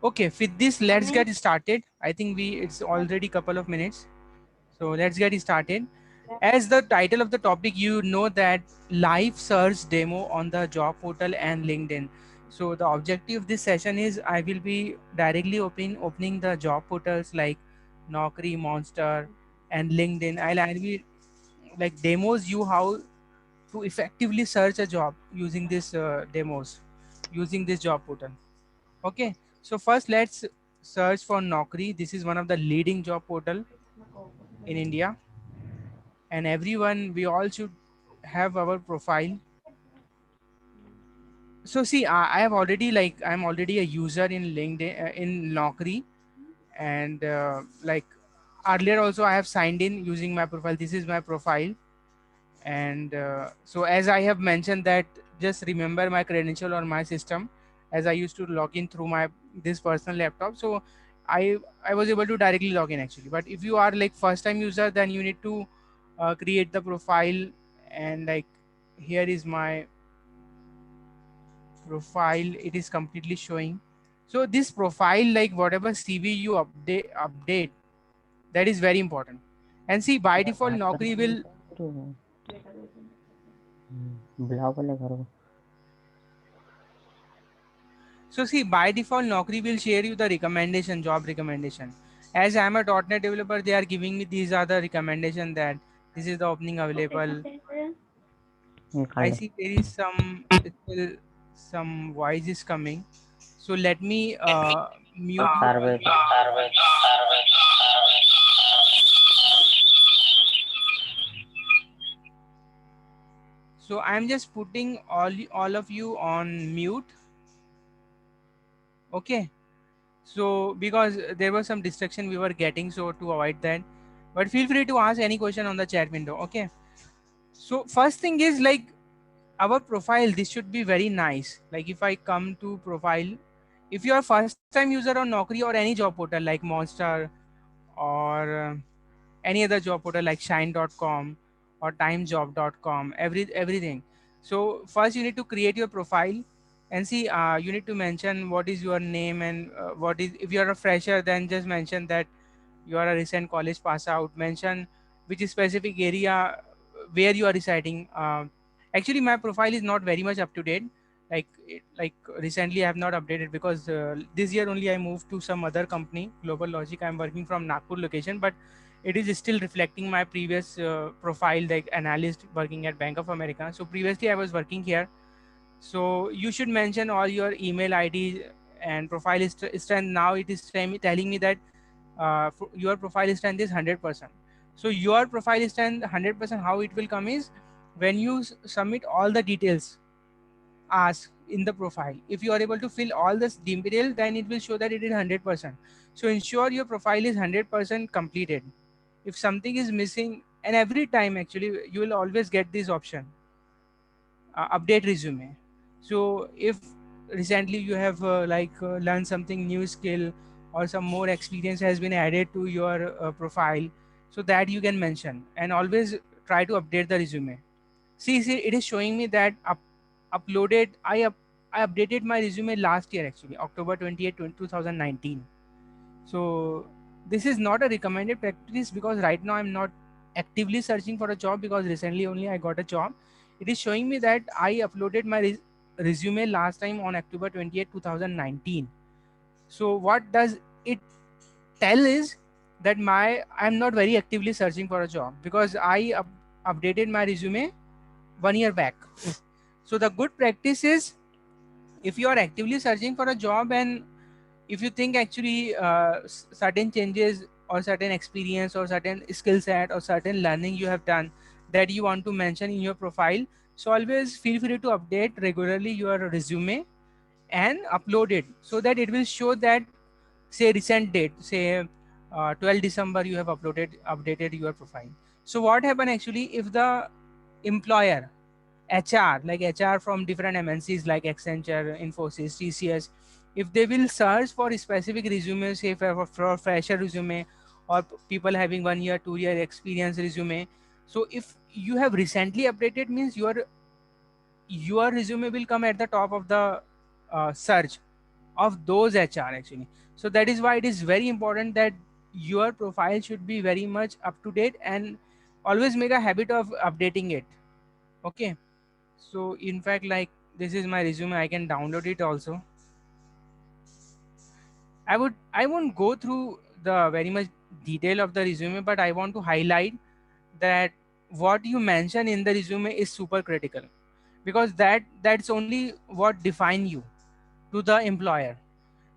Okay, with this, let's get started. I think it's already couple of minutes. So let's get started. As the title of the topic, you know that live search demo on the job portal and LinkedIn. So the objective of this session is I will be directly opening the job portals like Naukri, Monster, and LinkedIn. I'll be like demos you how to effectively search a job using this demos, using this job portal. Okay, so first let's search for Naukri. This is one of the leading job portal in India, and everyone we all should have our profile. So see, I have already I'm already a user in LinkedIn in Naukri, and like earlier also I have signed in using my profile. This is my profile, and so as I have mentioned that just remember my credential on my system, as I used to log in through my this personal laptop. So I was able to directly log in actually. But if you are like first time user, then you need to create the profile, and like here is my profile, it is completely showing. So this profile, like whatever CV you update, that is very important. And see, by default Naukri will So see, by default, Naukri will share you the recommendation, job recommendation. As I am a .NET developer, they are giving me these are the recommendation that this is the opening available. I see there is still some voice is coming. So let me mute you all. So I am just putting all of you on mute. Okay. So because there was some distraction we were getting, so to avoid that, but feel free to ask any question on the chat window. Okay. So first thing is like our profile. This should be very nice. Like if I come to profile, if you are first time user on Naukri or any job portal like Monster or any other job portal like Shine.com or TimeJob.com, everything. So first you need to create your profile, and see you need to mention what is your name, and what is, if you are a fresher, then just mention that you are a recent college pass out. Mention which specific area where you are residing. Actually my profile is not very much up to date. Like recently I have not updated because this year only I moved to some other company, Global Logic. I'm working from Nagpur location, but it is still reflecting my previous profile, like analyst working at Bank of America. So previously I was working here. So you should mention all your email ID and profile strength. Now it is telling me that your profile strength is 100%. So your profile strength 100%, how it will come is when you submit all the details asked in the profile. If you are able to fill all this detail, then it will show that it is 100%. So ensure your profile is 100% completed. If something is missing, and every time actually you will always get this option, update resume. So if recently you have learned something new skill, or some more experience has been added to your profile, so that you can mention, and always try to update the resume. See, it is showing me that uploaded. I updated my resume last year actually, October 28, 2019. So this is not a recommended practice because right now I'm not actively searching for a job, because recently only I got a job. It is showing me that I uploaded my resume last time on October 28, 2019. So what does it tell is that I'm not very actively searching for a job, because I updated my resume 1 year back. So the good practice is, if you are actively searching for a job, and if you think actually certain changes or certain experience or certain skill set or certain learning you have done that you want to mention in your profile, so always feel free to update regularly your resume and upload it, so that it will show that, say recent date, say 12 December you have updated your profile. So what happen actually, if the employer, HR, like HR from different MNCs like Accenture, Infosys, TCS, if they will search for a specific resume, say for fresher resume, or people having 1 year, 2 year experience resume. So if you have recently updated, means your resume will come at the top of the search. of those HR actually. So that is why it is very important that your profile should be very much up to date, and always make a habit of updating it. Okay. So in fact, like, this is my resume, I can download it also. I won't go through the very much detail of the resume, but I want to highlight that what you mention in the resume is super critical, because that's only what define you to the employer.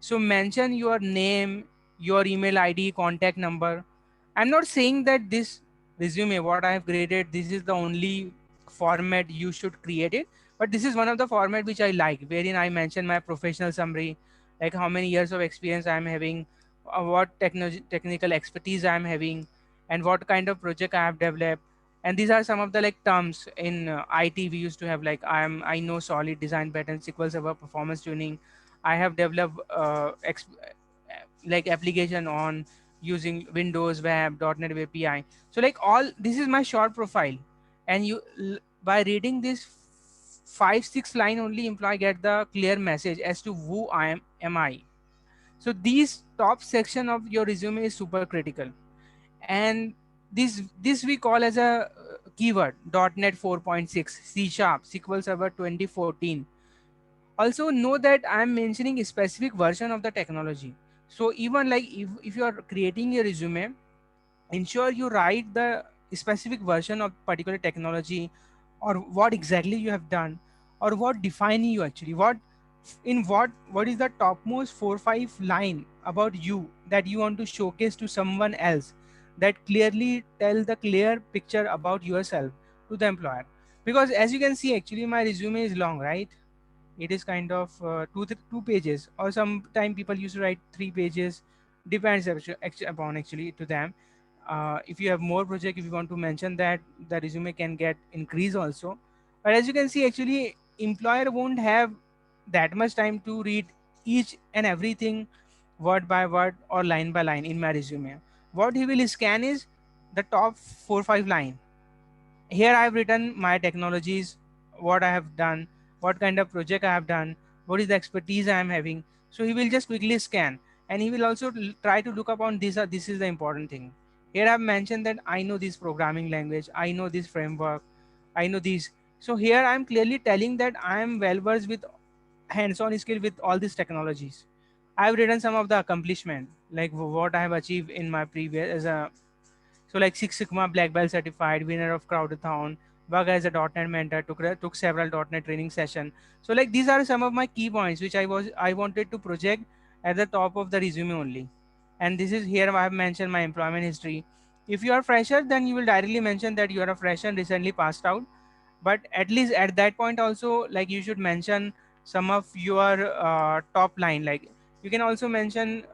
So mention your name, your email ID, contact number. I'm not saying that this resume, what I have created, this is the only format you should create it, but this is one of the format which I like, wherein I mention my professional summary, like how many years of experience I'm having, what technical expertise I'm having, and what kind of project I have developed. And these are some of the like terms in IT we used to have, like I know solid design pattern, SQL Server, performance tuning. I have developed like application on using Windows, Web, .NET Web API. So like all this is my short profile, and by reading this 5-6 line only, employee get the clear message as to who am I. So these top section of your resume is super critical, and this we call as a keyword: .NET 4.6, C Sharp, SQL Server 2014. Also know that I am mentioning a specific version of the technology. So even like if you are creating a resume, ensure you write the specific version of particular technology, or what exactly you have done, or what define you actually, what is the topmost 4-5 line about you that you want to showcase to someone else, that clearly tell the clear picture about yourself to the employer. Because as you can see, actually my resume is long, right? It is kind of 2 pages, or sometime people used to write 3 pages. Depends upon actually to them. If you have more project, if you want to mention that, the resume can get increase also. But as you can see, actually employer won't have that much time to read each and everything word by word or line by line in my resume. What he will scan is the top 4-5 line. Here I have written my technologies, what I have done, what kind of project I have done, what is the expertise I am having. So he will just quickly scan, and he will also try to look upon this. This is the important thing. Here I have mentioned that I know this programming language, I know this framework, I know this. So here I am clearly telling that I am well versed with hands-on skill with all these technologies. I have written some of the accomplishment, like what I have achieved in my previous as a, so like Six Sigma Black Belt certified, winner of Crowdathon, work as a .NET mentor, took several .NET training session. So like these are some of my key points which I wanted to project at the top of the resume only. And this is here I have mentioned my employment history. If you are fresher, then you will directly mention that you are a fresher and recently passed out. But at least at that point also, like you should mention some of your top line. Like you can also mention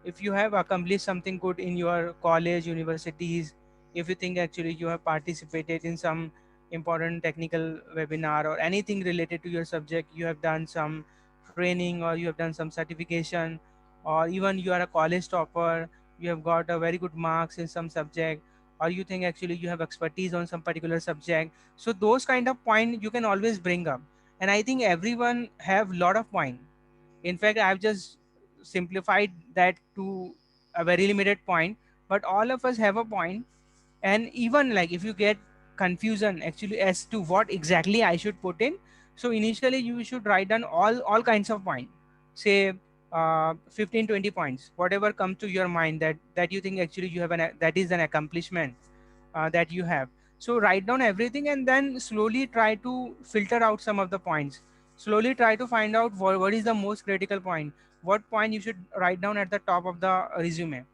if you have accomplished something good in your college, universities, if you think actually you have participated in some important technical webinar or anything related to your subject, you have done some training or you have done some certification, or even you are a college topper, you have got a very good marks in some subject, or you think actually you have expertise on some particular subject. So those kind of point you can always bring up, and I think everyone have lot of point. In fact, I've just simplified that to a very limited point, but all of us have a point. And even like if you get confusion actually as to what exactly I should put in, so initially you should write down all kinds of point, say 15-20 points, whatever comes to your mind, that you think actually you have that is an accomplishment that you have. So write down everything, and then slowly try to filter out some of the points. Slowly try to find out what is the most critical point, what point you should write down at the top of the resume.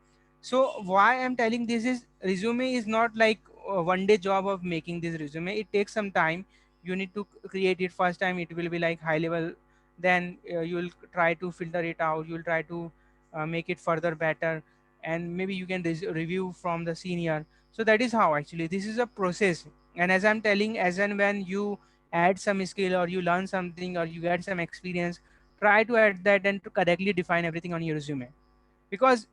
So why I'm telling this is, resume is not like a one day job of making this resume. It takes some time. You need to create it. First time it will be like high level, then you will try to filter it out, you will try to make it further better, and maybe you can review from the senior. So that is how actually this is a process. And as I'm telling, as and when you add some skill or you learn something or you get some experience, try to add that and to correctly define everything on your resume. Because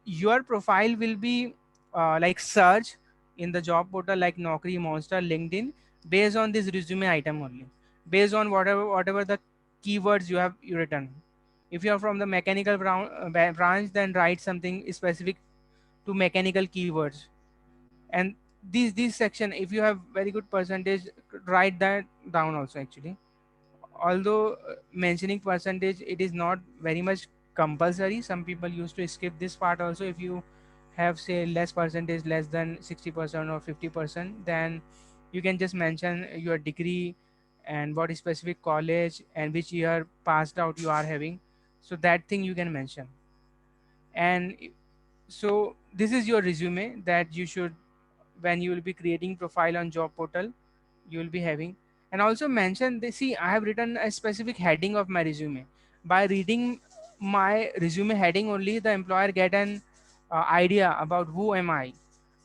your profile will be like search in the job portal like Naukri, Monster, LinkedIn, based on this resume item only, based on whatever the keywords you have written. If you are from the mechanical branch, then write something specific to mechanical keywords. And these section, if you have very good percentage, write that down also actually. Although mentioning percentage, it is not very much compulsory. Some people used to skip this part also. If you have say less percentage, less than 60% or 50%, then you can just mention your degree and what specific college and which year passed out you are having. So that thing you can mention. And so this is your resume that you should, when you will be creating profile on job portal, you will be having. And also mention this. See, I have written a specific heading of my resume. By reading my resume heading only, the employer get an idea about who am I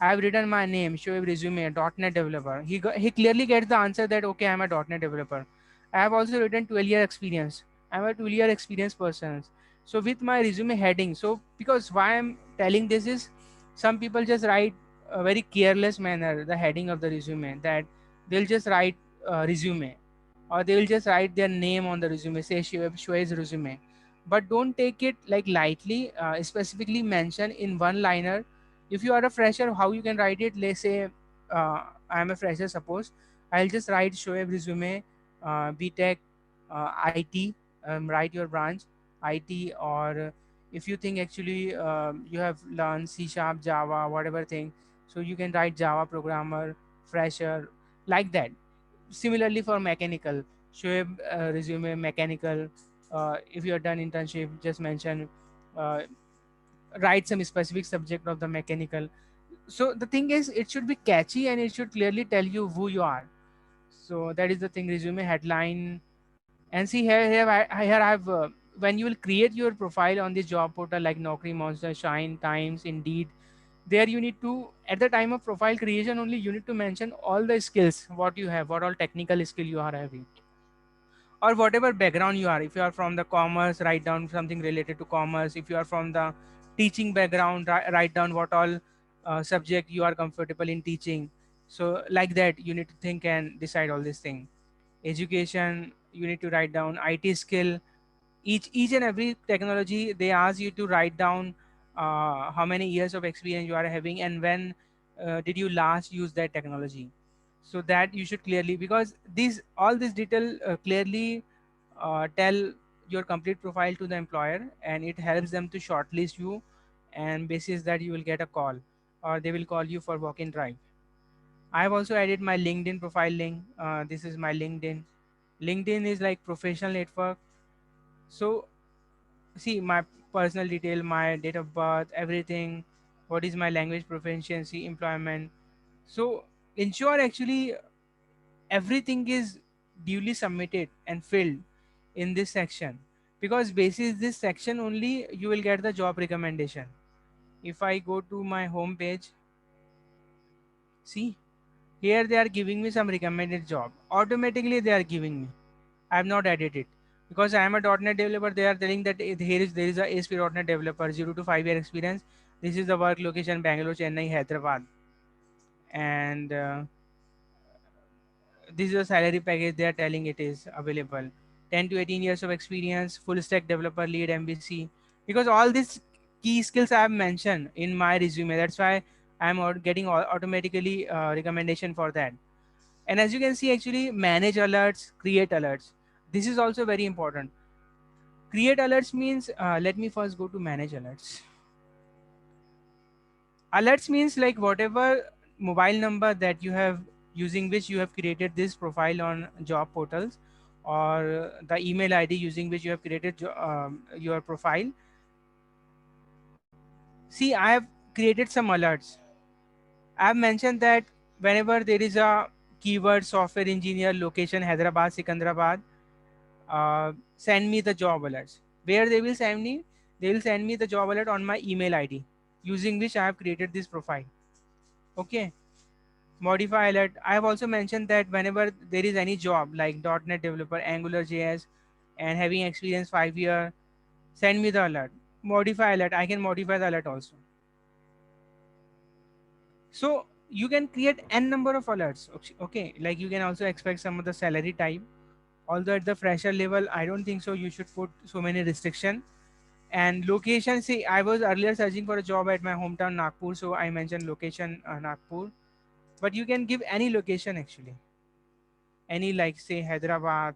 have written my name, Shoaib resume, .NET developer. He clearly gets the answer that okay, I'm a .NET developer. I have also written 12-year experience. I'm a 12-year experienced person. So with my resume heading, so because why I'm telling this is, some people just write a very careless manner the heading of the resume, that they'll just write resume, or they will just write their name on the resume, say Shoaib's resume. But don't take it like lightly. Specifically mention in one liner. If you are a fresher, how you can write it? Let's say I am a fresher, suppose I'll just write Shoaib resume, BTech, IT, write your branch IT. Or if you think actually you have learned C sharp, Java, whatever thing, so you can write Java programmer, fresher, like that. Similarly for mechanical, Shoaib resume mechanical. If you are done internship, just mention, uh, write some specific subject of the mechanical. So the thing is, it should be catchy and it should clearly tell you who you are. So that is the thing, resume headline. And see here I have when you will create your profile on this job portal like Naukri, Monster, Shine, Times, Indeed, there you need to, at the time of profile creation only, you need to mention all the skills what you have, what all technical skill you are having, or whatever background you are. If you are from the commerce, write down something related to commerce. If you are from the teaching background, write down what all subject you are comfortable in teaching. So like that you need to think and decide all this thing. Education, you need to write down IT skill. Each and every technology, they ask you to write down how many years of experience you are having, and when did you last use that technology. So that you should clearly, because these all this detail clearly tell your complete profile to the employer, and it helps them to shortlist you, and basis that you will get a call, or they will call you for walk-in drive. I have also added my LinkedIn profile link. This is my LinkedIn. LinkedIn is like professional network. So see my personal detail, my date of birth, everything, what is my language proficiency, employment. So ensure actually everything is duly submitted and filled in this section, because basis this section only you will get the job recommendation. If I go to my home page, see here they are giving me some recommended job, automatically they are giving me. I have not added it, because I am a .NET developer. They are telling that there is a ASP.NET developer 0 to 5 year experience. This is the work location: Bangalore, Chennai, Hyderabad, and this is a salary package. They are telling it is available. 10 to 18 years of experience, full stack developer, lead MVC. Because all these key skills I have mentioned in my resume. That's why I am getting automatically recommendation for that. And as you can see, actually manage alerts, create alerts. This is also very important. Create alerts means, let me first go to manage alerts. Alerts means like whatever mobile number that you have, using which you have created this profile on job portals, or the email ID using which you have created your profile. See, I have created some alerts. I have mentioned that whenever there is a keyword software engineer, location Hyderabad, Sikandrabad, send me the job alerts. Where they will send me? They will send me the job alert on my email ID using which I have created this profile. Okay. Modify alert. I have also mentioned that whenever there is any job like .NET developer, Angular JS, and having experience 5 year, send me the alert. Modify alert. I can modify the alert also. So you can create n number of alerts. Okay. Like you can also expect some of the salary type, Although at the fresher level, I don't think so you should put so many restriction. And location, see, I was earlier searching for a job at my hometown Nagpur, so I mentioned location Nagpur, but you can give any location actually, any, like say Hyderabad,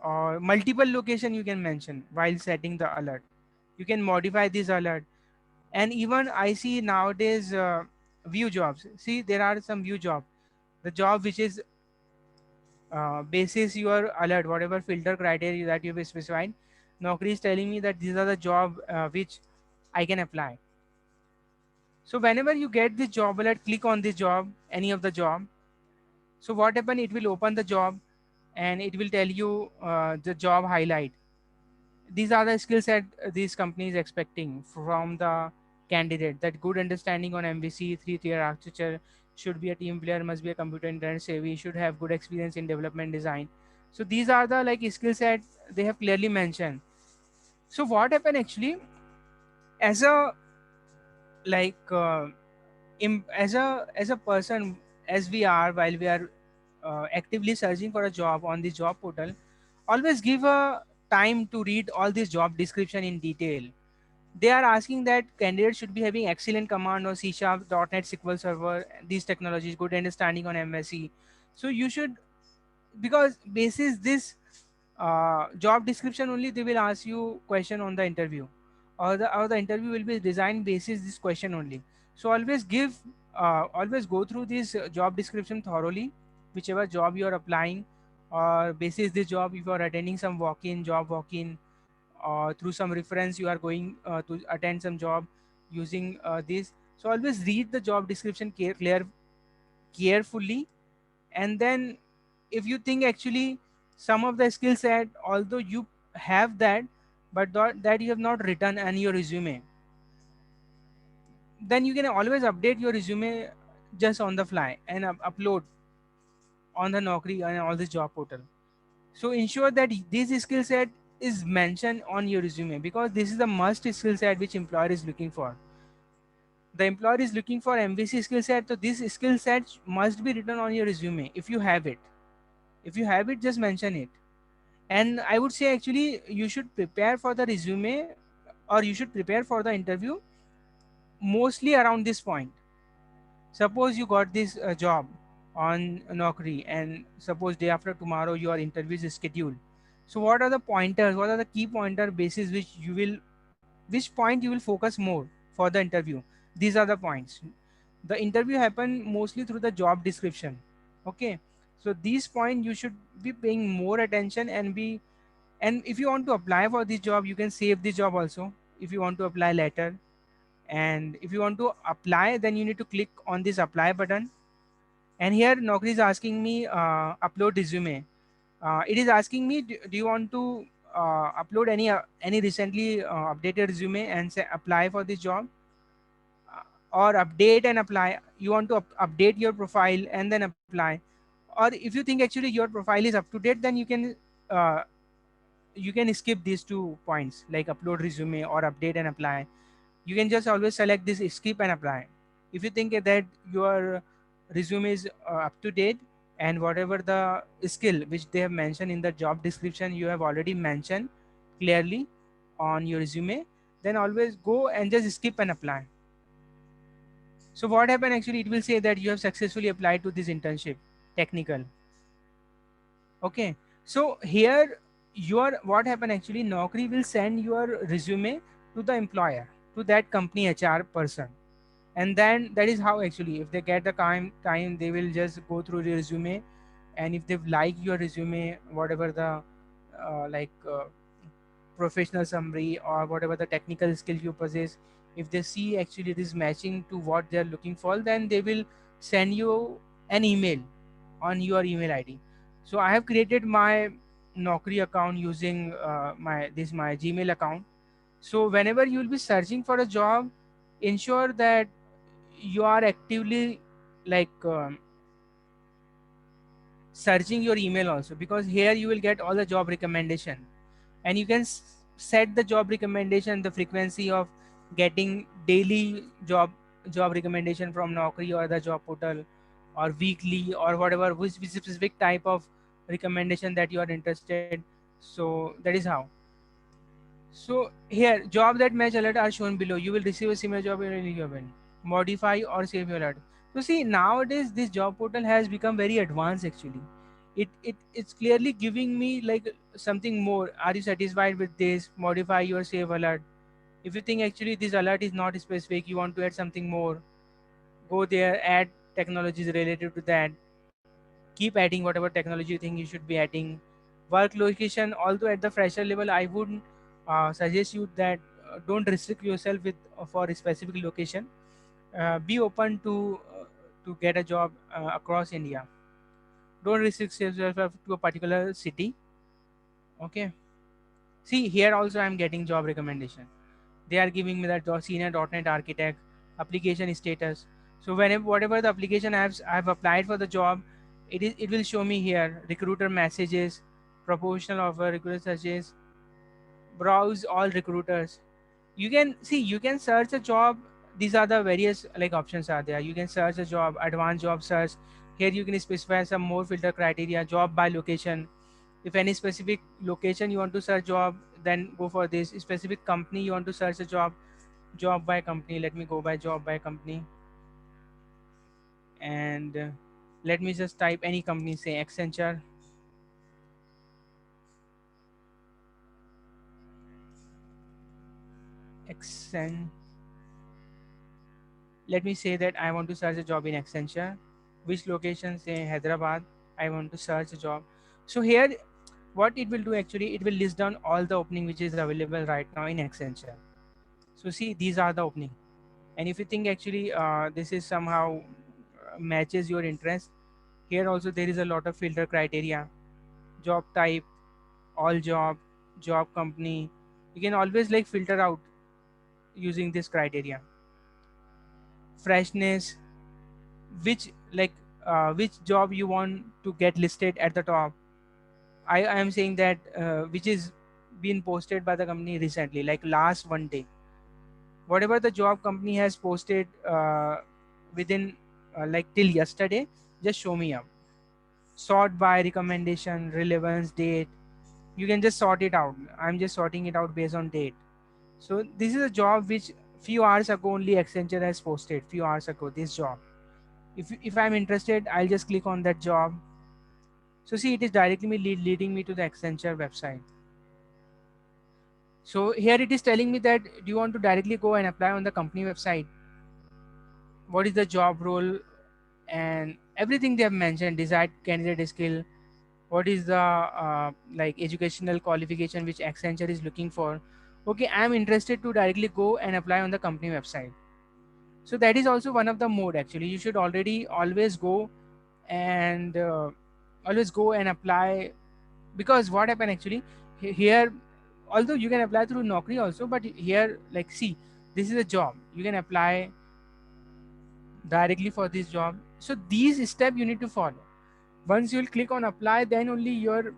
or multiple location you can mention while setting the alert. You can modify this alert. And even I see nowadays view jobs. See, there are some view job, the job which is basis your alert, whatever filter criteria that you've specified. Naukri is telling me that these are the job which I can apply. So whenever you get this job alert, click on this job, any of the job. So what happen? It will open the job and it will tell you the job highlight. These are the skill set these companies expecting from the candidate. That good understanding on MVC, three-tier architecture, should be a team player, must be a computer internet savvy, should have good experience in development design. So these are the like skill set they have clearly mentioned. So what happened actually, as a like as a person, as we are, while we are actively searching for a job on the job portal, always give a time to read all this job description in detail. They are asking that candidates should be having excellent command or C Sharp, .NET, SQL Server, these technologies, good understanding on MSc. So you should, because basis this job description only, they will ask you question on the interview, or the interview will be designed basis this question only. So always give, always go through this job description thoroughly, whichever job you are applying, or basis this job, if you are attending some walk-in job, walk-in, or through some reference you are going to attend some job using this. So always read the job description carefully. And then if you think actually some of the skill set, although you have that, but that you have not written on your resume, then you can always update your resume just on the fly and upload on the Naukri and all this job portal. So ensure that this skill set is mentioned on your resume, because this is the must skill set which employer is looking for. The employer is looking for MVC skill set, so this skill set must be written on your resume if you have it. If you have it, just mention it. And I would say actually you should prepare for the resume, or you should prepare for the interview mostly around this point. Suppose you got this job on Naukri, and suppose day after tomorrow your interview is scheduled. So what are the pointers, what are the key pointer basis which you will, which point you will focus more for the interview? These are the points. The interview happen mostly through the job description. Okay, so these point you should be paying more attention and be. And if you want to apply for this job, you can save this job also if you want to apply later. And if you want to apply, then you need to click on this apply button. And here Naukri is asking me upload resume. It is asking me, do you want to upload any recently updated resume and say apply for this job, or update and apply? You want to update your profile and then apply? Or if you think actually your profile is up to date, then uh, you can skip these 2 points, like upload resume or update and apply. You can just always select this skip and apply. If you think that your resume is up to date, and whatever the skill which they have mentioned in the job description you have already mentioned clearly on your resume, then always go and just skip and apply. So what happened actually, it will say that you have successfully applied to this internship technical. Okay, so here your, what happened actually, Naukri will send your resume to the employer, to that company HR person. And then that is how actually, if they get the time, they will just go through the resume. And if they like your resume, whatever the like professional summary or whatever the technical skill you possess, if they see actually it is matching to what they are looking for, then they will send you an email on your email ID. So I have created my Naukri account using my Gmail account. So whenever you will be searching for a job, ensure that you are actively like searching your email also, because here you will get all the job recommendation. And you can set the job recommendation, the frequency of getting daily job recommendation from Naukri or the job portal, or weekly or whatever, which specific type of recommendation that you are interested. So that is how. So here, job that match alert are shown below. You will receive a similar job in any given. Modify or save your alert. So see, nowadays this job portal has become very advanced actually. It's clearly giving me like something more. Are you satisfied with this? Modify your save alert. If you think actually this alert is not specific, you want to add something more, go there, add technologies related to that. Keep adding whatever technology you think you should be adding. Work location, although at the fresher level I would suggest you that don't restrict yourself with for a specific location. Be open to get a job across India. Don't restrict yourself to a particular city. Okay. See, here also I'm getting job recommendation. They are giving me that senior .NET architect, application status. So whenever whatever the application I've applied for the job, it will show me here recruiter messages, proportional offer, recruiter searches, browse all recruiters. You can see, you can search a job. These are the various like options are there. You can search a job, advanced job search. Here you can specify some more filter criteria, job by location. If any specific location you want to search job, then go for this. Specific company you want to search a job, job by company. Let me go by job by company, and let me just type any company, say Accenture. Accent. Let me say that I want to search a job in Accenture. Which location? Say Hyderabad. I want to search a job. So here, what it will do actually, it will list down all the opening which is available right now in Accenture. So see, these are the opening. And if you think actually this is somehow matches your interest, here also there is a lot of filter criteria, job type, all job, job company. You can always like filter out using this criteria. Freshness, which like which job you want to get listed at the top. I am saying that which is been posted by the company recently, like last 1 day. Whatever the job company has posted within like till yesterday, just show me up. Sort by recommendation, relevance, date. You can just sort it out. I'm just sorting it out based on date. So this is a job which few hours ago only Accenture has posted. Few hours ago, this job. If I'm interested, I'll just click on that job. So see, it is directly leading me to the Accenture website. So here it is telling me that do you want to directly go and apply on the company website? What is the job role and everything they have mentioned, desired candidate skill, what is the like educational qualification which Accenture is looking for. Okay, I'm interested to directly go and apply on the company website. So that is also one of the mode actually. You should already and always go and apply, because what happened actually here, although you can apply through Naukri also, but here like see, this is a job you can apply directly for this job. So these steps you need to follow. Once you'll click on apply, then only your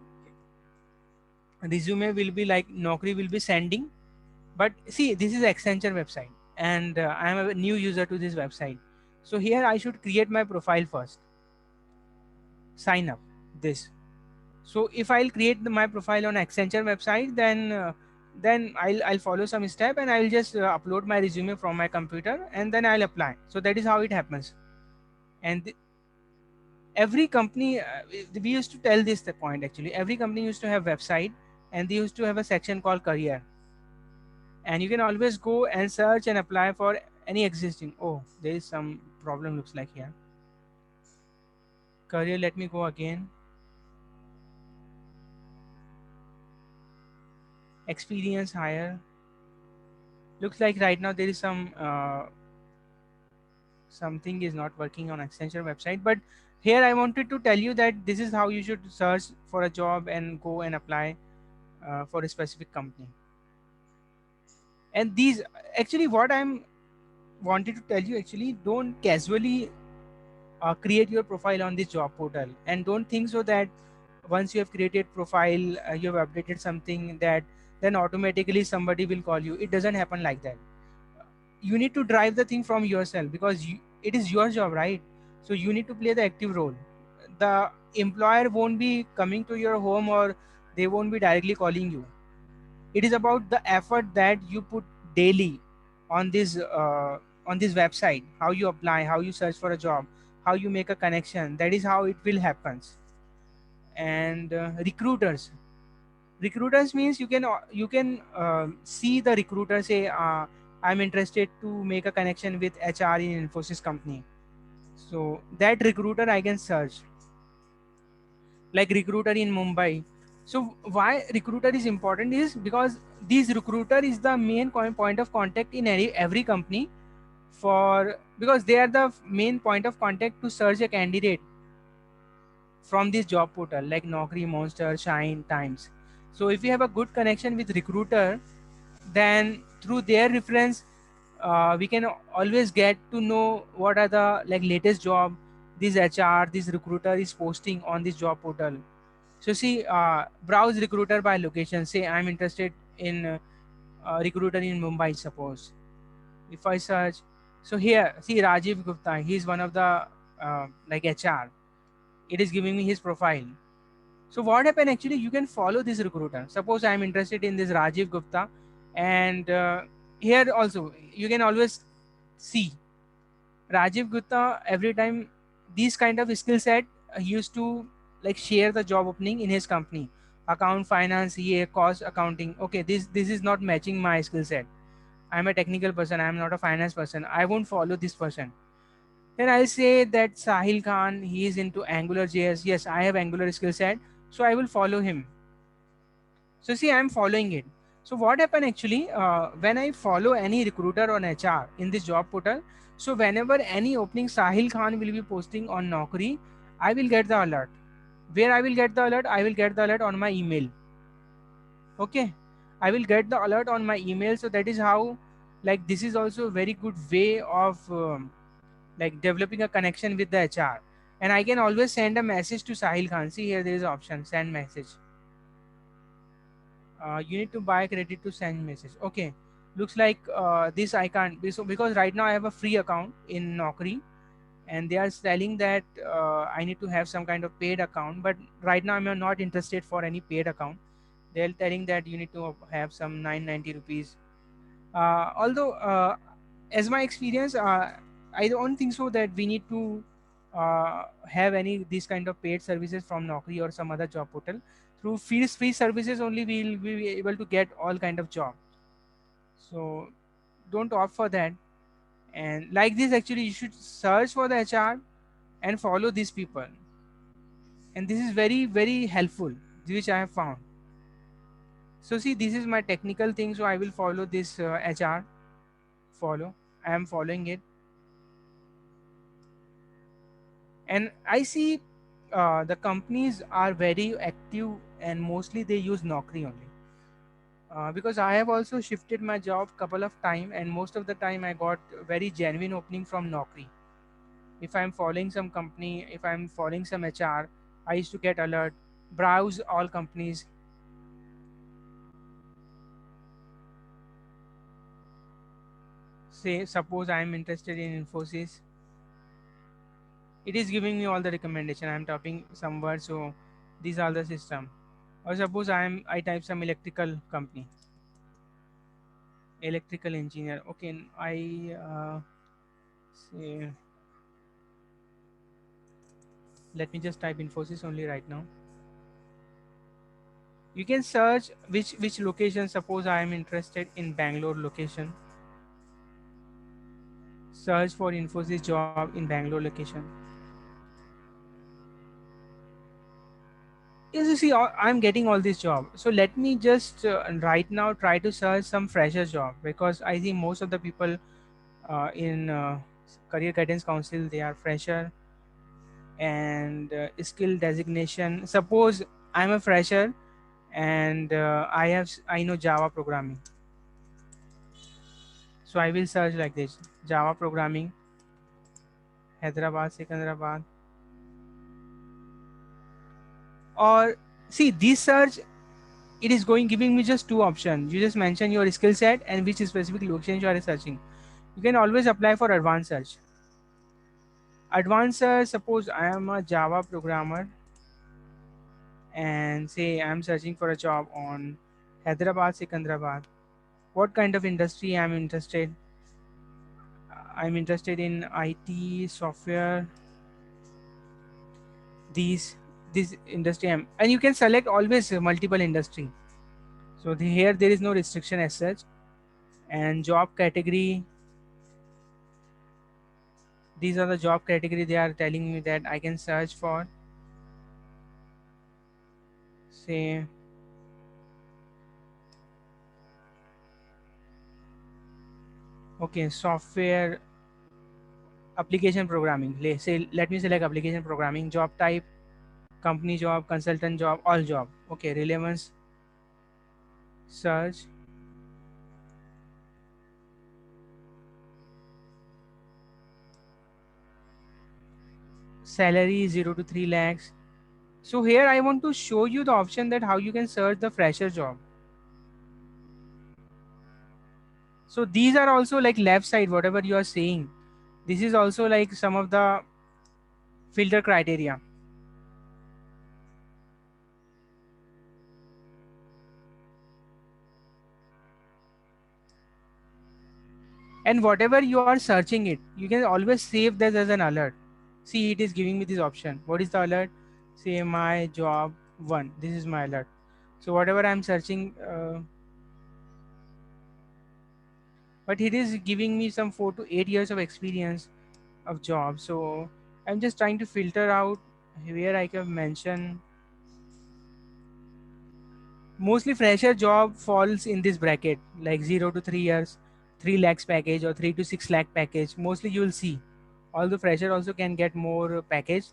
resume will be like Naukri will be sending. But see, this is Accenture website, and I am a new user to this website. So here I should create my profile first, sign up this. So if I'll create my profile on Accenture website, then I'll follow some step and I'll just upload my resume from my computer and then I'll apply. So that is how it happens. And every company we used to tell this the point actually. Every company used to have website and they used to have a section called career, and you can always go and search and apply for any existing. Oh, there is some problem looks like here. Career, let me go again. Experience higher. Looks like right now there is something is not working on Accenture website. But here I wanted to tell you that this is how you should search for a job and go and apply for a specific company. And these actually what I'm wanted to tell you actually, don't casually create your profile on this job portal, and don't think so that once you have created profile, you have updated something, that then automatically somebody will call you. It doesn't happen like that. You need to drive the thing from yourself, because it is your job, right? So you need to play the active role. The employer won't be coming to your home, or they won't be directly calling you. It is about the effort that you put daily on this website, how you apply, how you search for a job, how you make a connection. That is how it will happen. And recruiters means you can see the recruiter say, I'm interested to make a connection with HR in Infosys company. So that recruiter I can search, like recruiter in Mumbai. So why recruiter is important is because this recruiter is the main point of contact in every company, for because they are the main point of contact to search a candidate from this job portal like Naukri, Monster, Shine, Times. So if you have a good connection with recruiter, then through their reference, we can always get to know what are the like latest job this HR, this recruiter is posting on this job portal. So see, browse recruiter by location. Say I'm interested in recruiter in Mumbai. Suppose if I search, so here see Rajiv Gupta. He's one of the like HR. It is giving me his profile. So what happened actually? You can follow this recruiter. Suppose I'm interested in this Rajiv Gupta, and here also you can always see Rajiv Gupta every time these kind of skill set he used to like share the job opening in his company. Account, finance, EA, cost accounting. Okay, this is not matching my skill set. I'm a technical person. I'm not a finance person. I won't follow this person. Then I'll say that Sahil Khan, he is into Angular JS. Yes, I have Angular skill set, so I will follow him. So see, I'm following it. So what happened actually when I follow any recruiter on HR in this job portal? So whenever any opening Sahil Khan will be posting on Naukri, I will get the alert. Where I will get the alert? I will get the alert on my email. Okay, I will get the alert on my email. So that is how, like, this is also a very good way of like developing a connection with the HR. And I can always send a message to Sahil Khan. See here, there is option send message. You need to buy credit to send message. Okay, looks like this I can't so because right now I have a free account in Naukri, and they are telling that I need to have some kind of paid account, but right now I'm not interested for any paid account. They're telling that you need to have some 990 rupees. Although as my experience, I don't think so that we need to have any these kind of paid services from Naukri or some other job portal. Through free services only we'll be able to get all kind of job. So don't opt for that. And like this, actually, you should search for the HR and follow these people. And this is very very helpful, which I have found. So see, this is my technical thing. So I will follow this HR. Follow. I am following it, and I see the companies are very active, and mostly they use Naukri only. Because I have also shifted my job couple of time, and most of the time I got very genuine opening from Naukri. If I'm following some company, if I'm following some HR, I used to get alert, browse all companies. Say suppose I'm interested in Infosys, it is giving me all the recommendation. I'm typing some words, so these are the system. Or suppose I type some electrical company, electrical engineer. Okay, I say, let me just type Infosys only right now. You can search which location. Suppose I am interested in Bangalore location. Search for Infosys job in Bangalore location. Yes, you see, I'm getting all this job. So let me just right now try to search some fresher job, because I think most of the people in Career Guidance Council, they are fresher and skill designation. Suppose I'm a fresher, and I know Java programming. So I will search like this: Java programming, Hyderabad, Secunderabad. Or see, this search, it is going giving me just two options. You just mention your skill set and which specific location you are searching. You can always apply for advanced search. Advanced search, suppose I am a Java programmer and say I'm searching for a job on Hyderabad, Secunderabad. What kind of industry I'm interested? I'm interested in IT, software, these this industry. And you can select always multiple industry. So here there is no restriction as such. And job category, these are the job category they are telling me that I can search for. Say okay, software application programming. Let me select application programming. Job type, company job, consultant job, all job. Okay, relevance search, salary 0 to 3 lakhs. So here I want to show you the option that how you can search the fresher job. So these are also like left side, whatever you are saying. This is also like some of the filter criteria. And whatever you are searching it, you can always save this as an alert. See, it is giving me this option. What is the alert? Say my job one. This is my alert. So whatever I'm searching, but it is giving me some 4 to 8 years of experience of job. So I'm just trying to filter out where I can mention. Mostly fresher job falls in this bracket, like 0 to 3 years, 3 lakhs package or 3 to 6 lakh package. Mostly you will see. Although fresher also can get more package,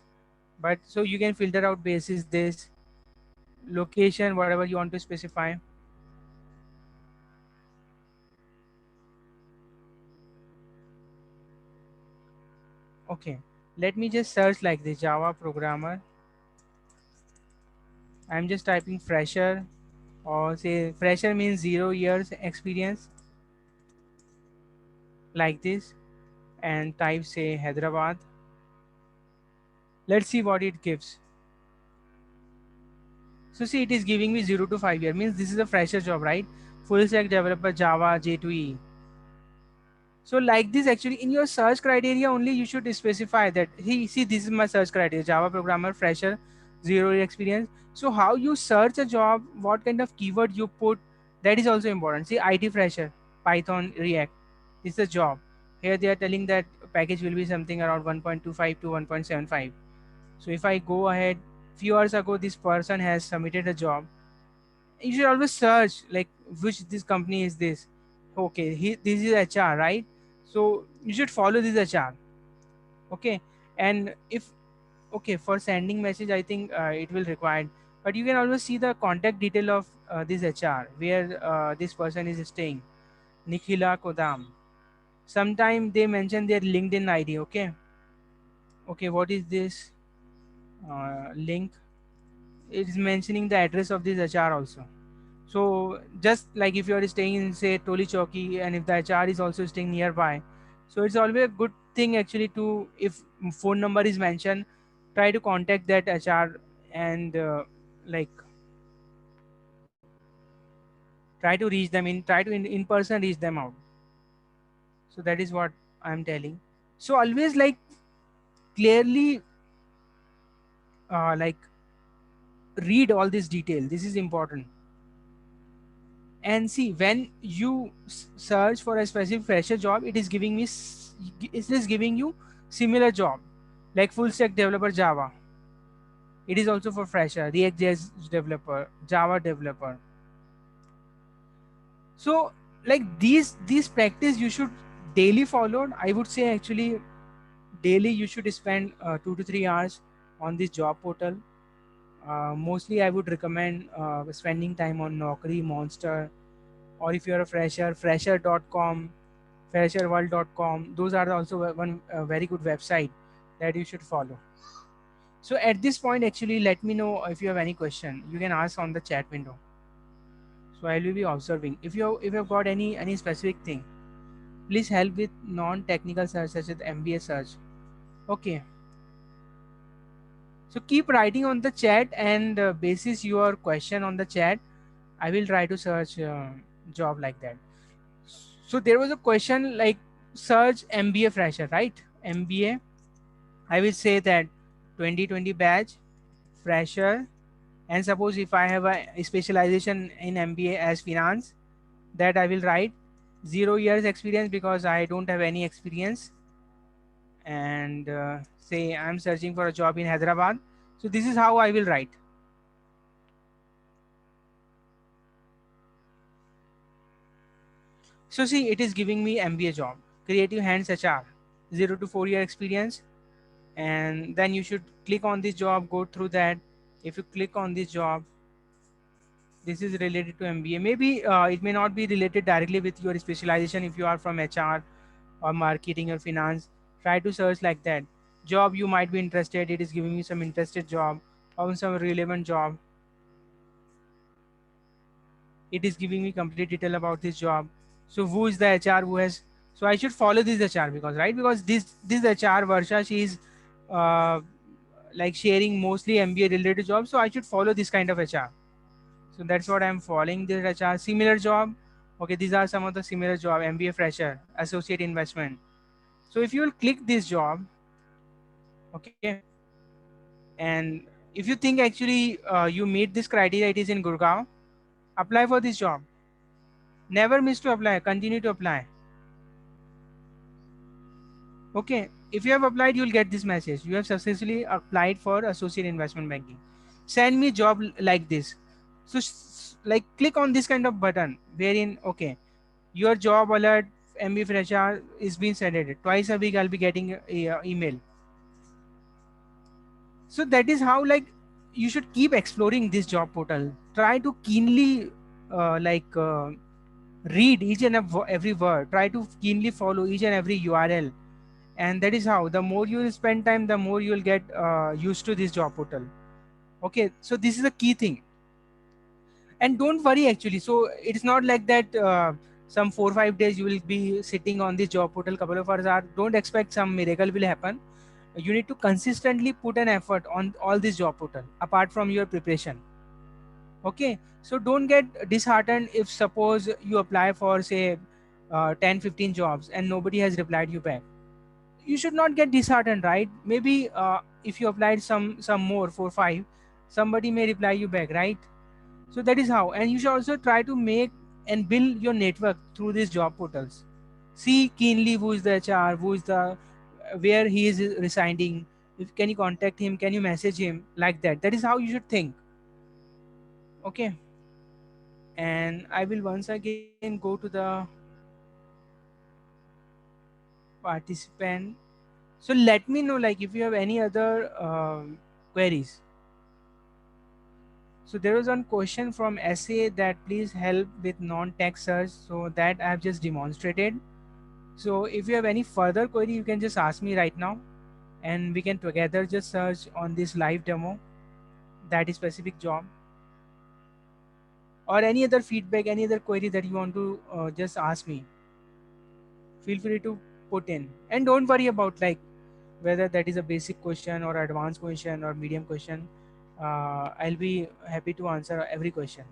but so you can filter out basis this location, whatever you want to specify. Okay, let me just search like this Java programmer. I'm just typing fresher, or say fresher means 0 years experience, like this, and type say Hyderabad. Let's see what it gives. So see, it is giving me 0 to 5 year, means this is a fresher job, right? Full stack developer Java J2E. So like this, actually in your search criteria only you should specify that. See, this is my search criteria: Java programmer, fresher, 0 year experience. So how you search a job, what kind of keyword you put, that is also important. See, IT fresher, Python, React. This is a job. Here they are telling that package will be something around 1.25 to 1.75. So if I go ahead, few hours ago this person has submitted a job. You should always search like which this company is this. Okay, this is HR, right? So you should follow this HR. Okay, and if okay for sending message, I think it will require. But you can always see the contact detail of this HR where this person is staying. Nikhila Kodam. Sometime they mention their LinkedIn ID. Okay, okay, what is this link? It is mentioning the address of this HR also. So just like if you are staying in say Toli Chowki and if the HR is also staying nearby, so it's always a good thing actually to, if phone number is mentioned, try to contact that HR and like try to reach them try to in person reach them out. So that is what I'm telling. So always like clearly like read all this detail. This is important. And see, when you search for a specific fresher job, it is giving me it is giving you similar job like full stack developer Java. It is also for fresher, React.js developer, Java developer. So like these practice you should daily follow. I would say actually daily you should spend 2 to 3 hours on this job portal. Mostly I would recommend spending time on Naukri, Monster, or if you're a fresher, fresher.com, fresherworld.com. Those are also one very good website that you should follow. So at this point, actually, let me know if you have any question. You can ask on the chat window. So I will be observing. If you have got any specific thing, please help with non-technical search such as MBA search. Okay, so keep writing on the chat, and basis your question on the chat, I will try to search job like that. So there was a question like search MBA fresher, right? MBA. I will say that 2020 batch fresher, and suppose if I have a specialization in MBA as finance, that I will write 0 years experience because I don't have any experience, and say I'm searching for a job in Hyderabad. So this is how I will write. So see, it is giving me MBA job, creative hands HR, 0 to 4 year experience, and then you should click on this job, go through that. If you click on this job, this is related to MBA. Maybe it may not be related directly with your specialization. If you are from HR or marketing or finance, try to search like that. Job you might be interested. It is giving me some interested job or some relevant job. It is giving me complete detail about this job. So who is the HR who has? So I should follow this HR because right, because this HR Varsha, she is uh, like sharing mostly MBA related jobs. So I should follow this kind of HR. So that's what I'm following, this HR. Similar job. Okay, these are some of the similar job. MBA fresher, associate investment. So if you will click this job, okay, and if you think actually you meet this criteria, it is in Gurgaon, apply for this job. Never miss to apply. Continue to apply. Okay, if you have applied, you will get this message. You have successfully applied for associate investment banking. Send me job like this. So like click on this kind of button wherein okay, your job alert MB fresher is being sent twice a week. I'll be getting a email. So that is how like you should keep exploring this job portal. Try to keenly read each and every word. Try to keenly follow each and every URL, and that is how the more you will spend time, the more you will get used to this job portal. Okay, so this is a key thing. And don't worry actually, so it's not like that some 4 or 5 days you will be sitting on this job portal couple of hours are, don't expect some miracle will happen. You need to consistently put an effort on all this job portal apart from your preparation. Okay, so don't get disheartened if suppose you apply for say 10 15 jobs and nobody has replied you back. You should not get disheartened, right? Maybe if you applied some more 4 5, somebody may reply you back, right? So that is how, and you should also try to make and build your network through these job portals. See keenly who is the HR, who is the where he is residing. If can you contact him, can you message him, like that. That is how you should think. Okay, and I will once again go to the participant. So let me know like if you have any other queries. So there was one question from SA that please help with non-text search. So that I have just demonstrated. So if you have any further query, you can just ask me right now, and we can together just search on this live demo that is specific job, or any other feedback, any other query that you want to just ask me. Feel free to put in, and don't worry about like whether that is a basic question or advanced question or medium question. I'll be happy to answer every question.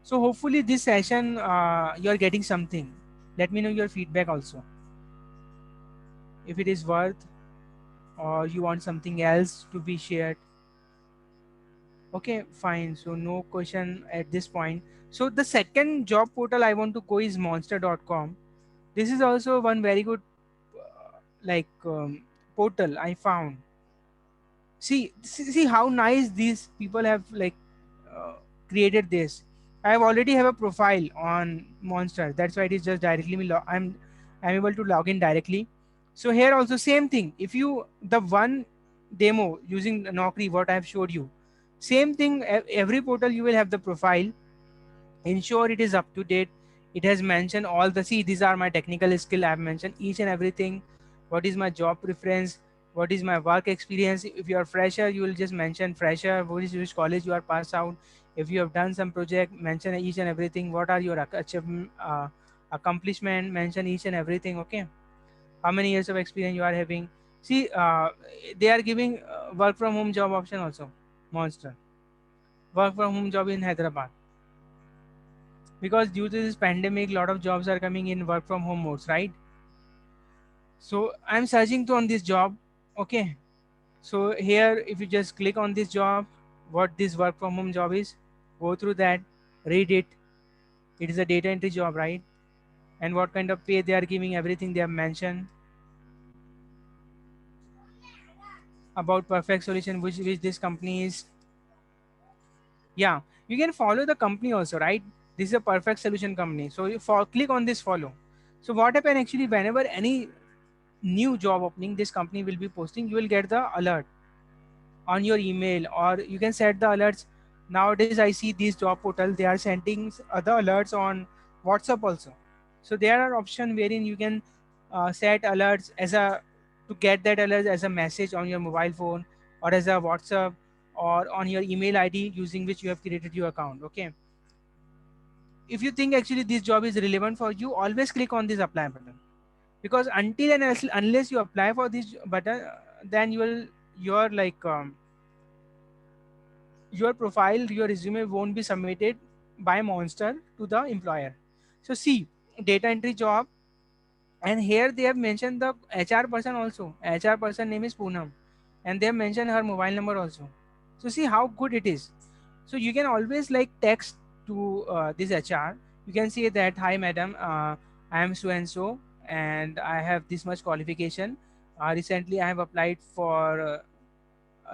So hopefully this session you are getting something. Let me know your feedback also. If it is worth or you want something else to be shared. Okay, fine. So no question at this point. So the second job portal I want to go is monster.com. This is also one very good portal I found. See how nice these people have uh, created this. I have already have a profile on Monster. That's why it is just directly I'm able to log in directly. So here also same thing. If you the one demo using Naukri what I have showed you, same thing. Every portal you will have the profile. Ensure it is up to date. It has mentioned all the see these are my technical skill. I have mentioned each and everything. What is my job preference? What is my work experience? If you are fresher, you will just mention fresher. What is which college you are passed out? If you have done some project, mention each and everything. What are your achievement, accomplishment? Mention each and everything. Okay. how many years of experience you are having. See, they are giving work from home job option also. Monster work from home job in Hyderabad, because due to this pandemic, lot of jobs are coming in work from home modes, right? So I'm searching to on this job. Okay, so here if you just click on this job, what this work from home job is, go through that, read it. It is a data entry job, right? And what kind of pay they are giving, everything they have mentioned about perfect solution, which this company is. Yeah, you can follow the company also, right? This is a perfect solution company, so you click on this follow. So what happen actually, whenever any new job opening this company will be posting, you will get the alert on your email, or you can set the alerts. Nowadays I see these job portal, they are sending other alerts on WhatsApp also. So there are option wherein you can set alerts as a, to get that alert as a message on your mobile phone, or as a WhatsApp, or on your email ID using which you have created your account. Okay, if you think actually this job is relevant for you, always click on this apply button, because until and unless you apply for this button, then you will, your like your profile, your resume won't be submitted by Monster to the employer. So see, data entry job, and here they have mentioned the HR person also. HR person name is Poonam, and they have mentioned her mobile number also. So see how good it is. So you can always like text to this HR. You can say that, hi madam, I am so and so, and I have this much qualification. Recently I have applied for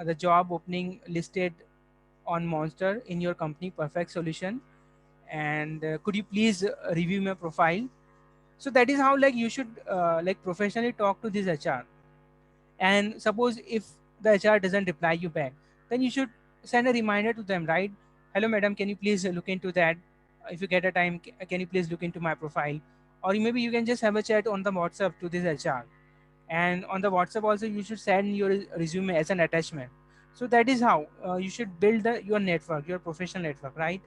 the job opening listed on Monster in your company, Perfect Solution, and could you please review my profile? So that is how like you should like professionally talk to this HR. And suppose if the HR doesn't reply you back, then you should send a reminder to them, right? Hello, madam, can you please look into that? If you get a time, can you please look into my profile? Or maybe you can just have a chat on the WhatsApp to this HR. And on the WhatsApp also, you should send your resume as an attachment. So that is how you should build your network, your professional network, right?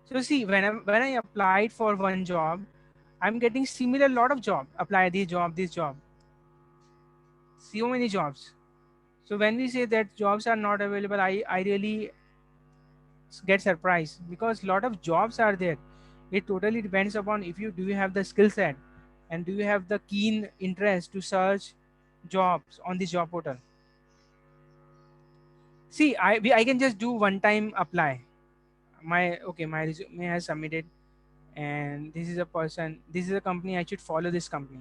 So see, when I applied for one job, I'm getting similar lot of job. Apply this job, so many jobs. So when we say that jobs are not available, I really get surprised, because lot of jobs are there. It totally depends upon if you do you have the skill set, and do you have the keen interest to search jobs on this job portal. See, I can just do one time apply. My resume has submitted, and this is a person, this is a company, I should follow this company.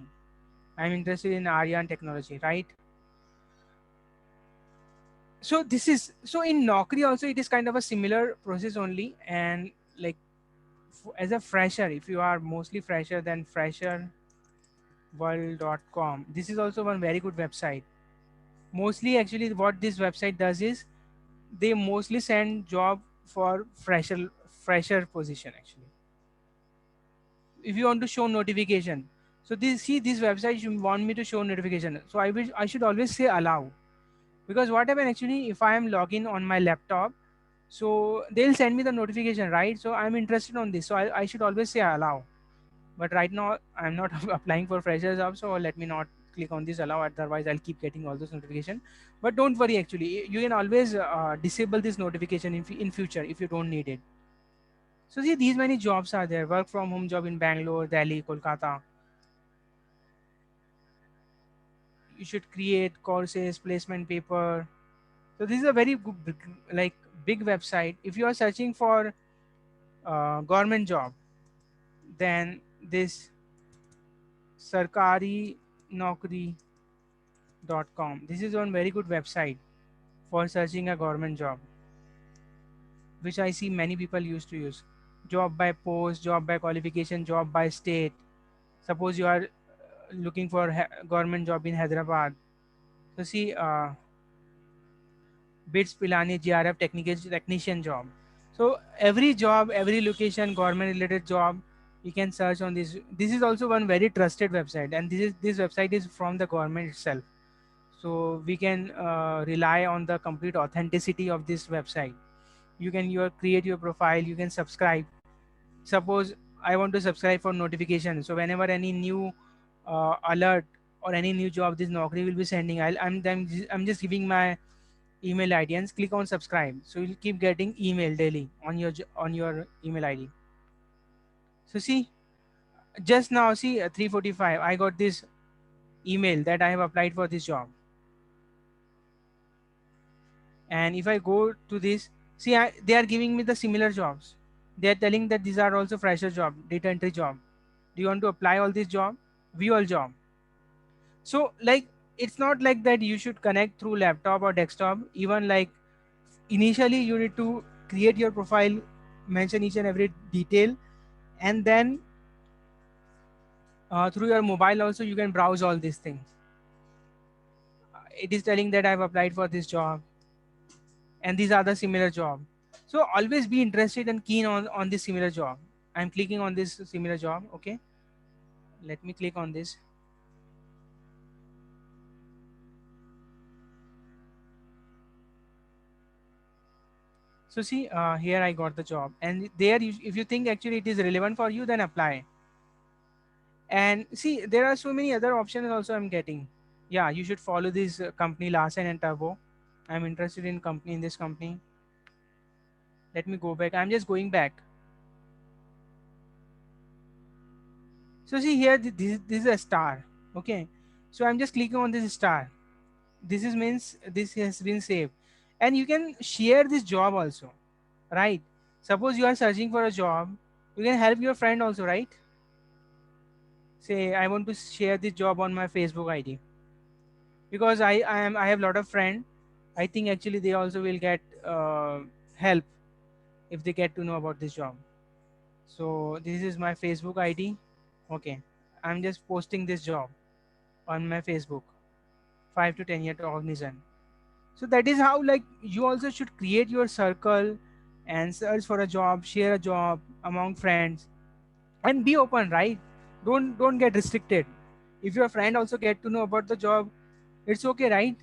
I'm interested in Aryan technology, right? So this is, so in Naukri also it is kind of a similar process only. And like as a fresher, if you are mostly fresher, then fresherworld.com, this is also one very good website. Mostly actually what this website does is they mostly send job for fresher position actually. If you want to show notification, so this, see this website you want me to show notification, so I should always say allow. Because what happen actually, if I am logging on my laptop, so they'll send me the notification, right? So I'm interested on this, so I should always say allow. But right now I'm not applying for freshers job, so let me not click on this allow, otherwise I'll keep getting all those notification. But don't worry, actually you can always disable this notification in future if you don't need it. So see, these many jobs are there, work from home job in Bangalore, Delhi, Kolkata. You should create courses, placement paper. So this is a very good, like big website. If you are searching for government job, then this sarkarinaukri.com, this is one very good website for searching a government job, which I see many people used to use. Job by post, job by qualification, job by state. Suppose you are looking for government job in Hyderabad. So see, BITS Pilani GRF technician job. So every job, every location, government related job, you can search on this. This is also one very trusted website, and this website is from the government itself. So we can rely on the complete authenticity of this website. You can create your profile. You can subscribe. Suppose I want to subscribe for notification. So whenever any new alert or any new job this Naukri will be sending, I'm just giving my email ID and click on subscribe. So you'll keep getting email daily on your on your email ID. So see, just now see 3:45, I got this email that I have applied for this job. And if I go to this, see, they are giving me the similar jobs. They are telling that these are also fresher job, data entry job. Do you want to apply all this job? View all job. So like, it's not like that you should connect through laptop or desktop. Even like, initially you need to create your profile, mention each and every detail, and then through your mobile also you can browse all these things. It is telling that I've applied for this job and these are the similar job. So always be interested and keen on this similar job. I'm clicking on this similar job. Okay, let me click on this. So see, here I got the job, and there if you think actually it is relevant for you, then apply. And see, there are so many other options also I'm getting. Yeah, you should follow this company Larsen and Turbo. I'm interested in company, in this company. Let me go back. I'm just going back. So see here, this is a star. Okay, so I'm just clicking on this star. This is means this has been saved, and you can share this job also, right? Suppose you are searching for a job, you can help your friend also, right? Say I want to share this job on my Facebook ID, because I have a lot of friend. I think actually they also will get help if they get to know about this job. So this is my Facebook ID. Okay, I'm just posting this job on my Facebook. 5 to 10 year organization. So that is how, like, you also should create your circle and search for a job, share a job among friends, and be open, right? Don't get restricted. If your friend also get to know about the job, it's okay, right?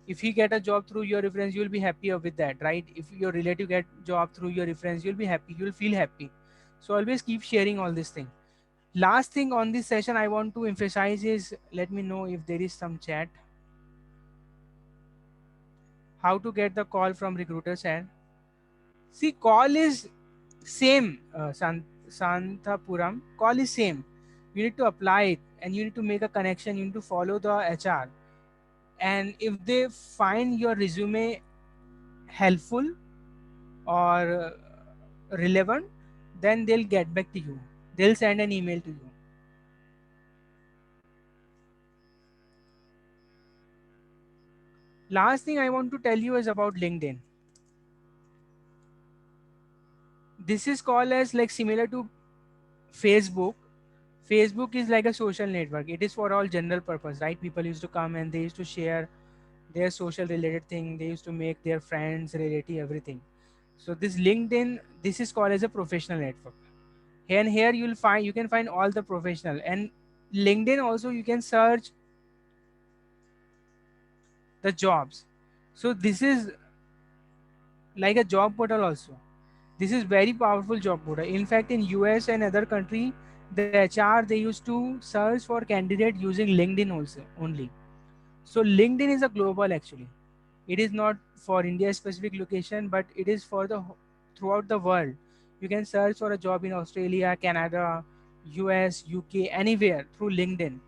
If he get a job through your reference, you'll be happier with that, right? If your relative get job through your reference, you'll be happy, you'll feel happy. So always keep sharing all these things. Last thing on this session I want to emphasize is, let me know if there is some chat. How to get the call from recruiters? And see, call is same, Santhapuram. Call is same. You need to apply it and you need to make a connection. You need to follow the HR. And if they find your resume helpful or relevant, then they'll get back to you. They'll send an email to you. Last thing I want to tell you is about LinkedIn. This is called as like similar to Facebook. Facebook is like a social network. It is for all general purpose, right? People used to come and they used to share their social related thing. They used to make their friends, relative, everything. So this LinkedIn, this is called as a professional network. And here you can find all the professional. And LinkedIn also you can search the jobs. So this is like a job portal also. This is very powerful job portal. In fact, in US and other country, the HR they used to search for candidate using LinkedIn also only. So LinkedIn is a global actually. It is not for India specific location, but it is for the throughout the world. You can search for a job in Australia, Canada, US, UK, anywhere through LinkedIn.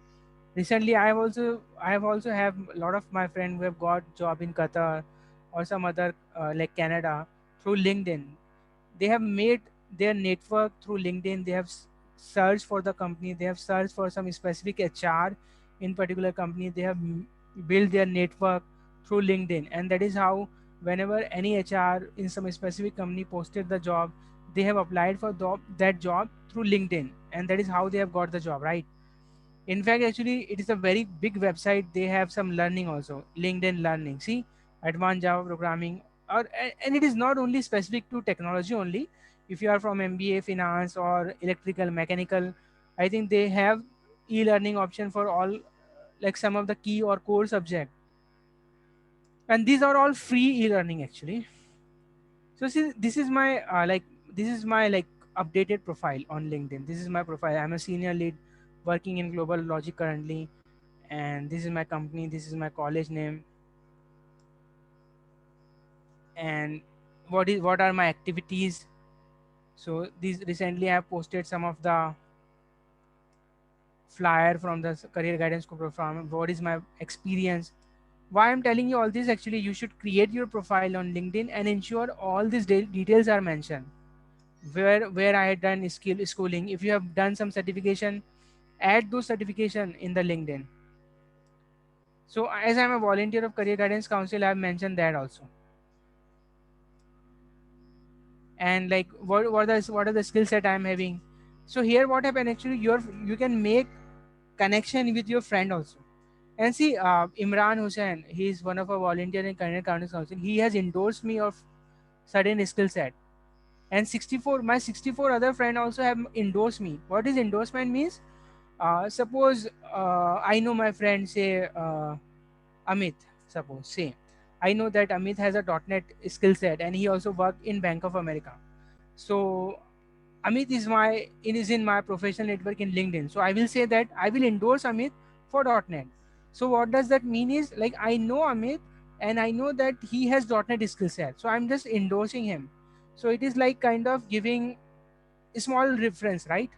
Recently, I have also have a lot of my friends who have got job in Qatar or some other like Canada through LinkedIn. They have made their network through LinkedIn. They have searched for the company. They have searched for some specific HR in particular company. They have built their network through LinkedIn, and that is how whenever any HR in some specific company posted the job, they have applied for that job through LinkedIn, and that is how they have got the job, right? In fact, actually, it is a very big website. They have some learning also, LinkedIn Learning. See, advanced Java programming, and it is not only specific to technology only. If you are from MBA, finance, or electrical, mechanical, I think they have e-learning option for all, like some of the key or core subject. And these are all free e-learning actually. So see, this is my like updated profile on LinkedIn. This is my profile. I'm a senior lead working in Global Logic currently, and this is my company, this is my college name, and what are my activities. So these recently I have posted some of the flyer from the career guidance program. What is my experience? Why I'm telling you all this, actually you should create your profile on LinkedIn and ensure all these details are mentioned. Where I had done schooling. If you have done some certification, add those certification in the LinkedIn. So as I'm a volunteer of Career Guidance Council, I have mentioned that also. And like what are the skill set I'm having. So here what happened, actually you can make connection with your friend also. And see, Imran Hussain, he is one of our volunteer in Career Guidance Council. He has endorsed me of certain skill set. And 64 my 64 other friend also have endorsed me. What is endorsement means? Suppose I know my friend, say Amit, suppose say I know that Amit has a .NET skill set and he also worked in Bank of America. So Amit is in my professional network in LinkedIn. So I will say that I will endorse Amit for .NET. So what does that mean is, like, I know Amit and I know that he has .NET skill set. So I'm just endorsing him. So it is like kind of giving a small reference, right?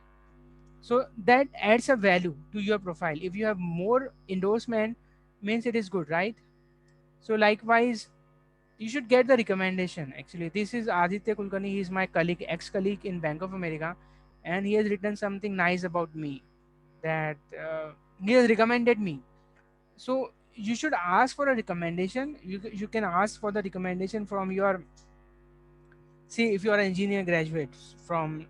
So that adds a value to your profile. If you have more endorsement, means it is good, right? So likewise, you should get the recommendation. Actually, this is Aditya Kulkarni. He is my colleague, ex-colleague in Bank of America, and he has written something nice about me, that he has recommended me. So you should ask for a recommendation. You can ask for the recommendation from your, see, if you are an engineer graduate from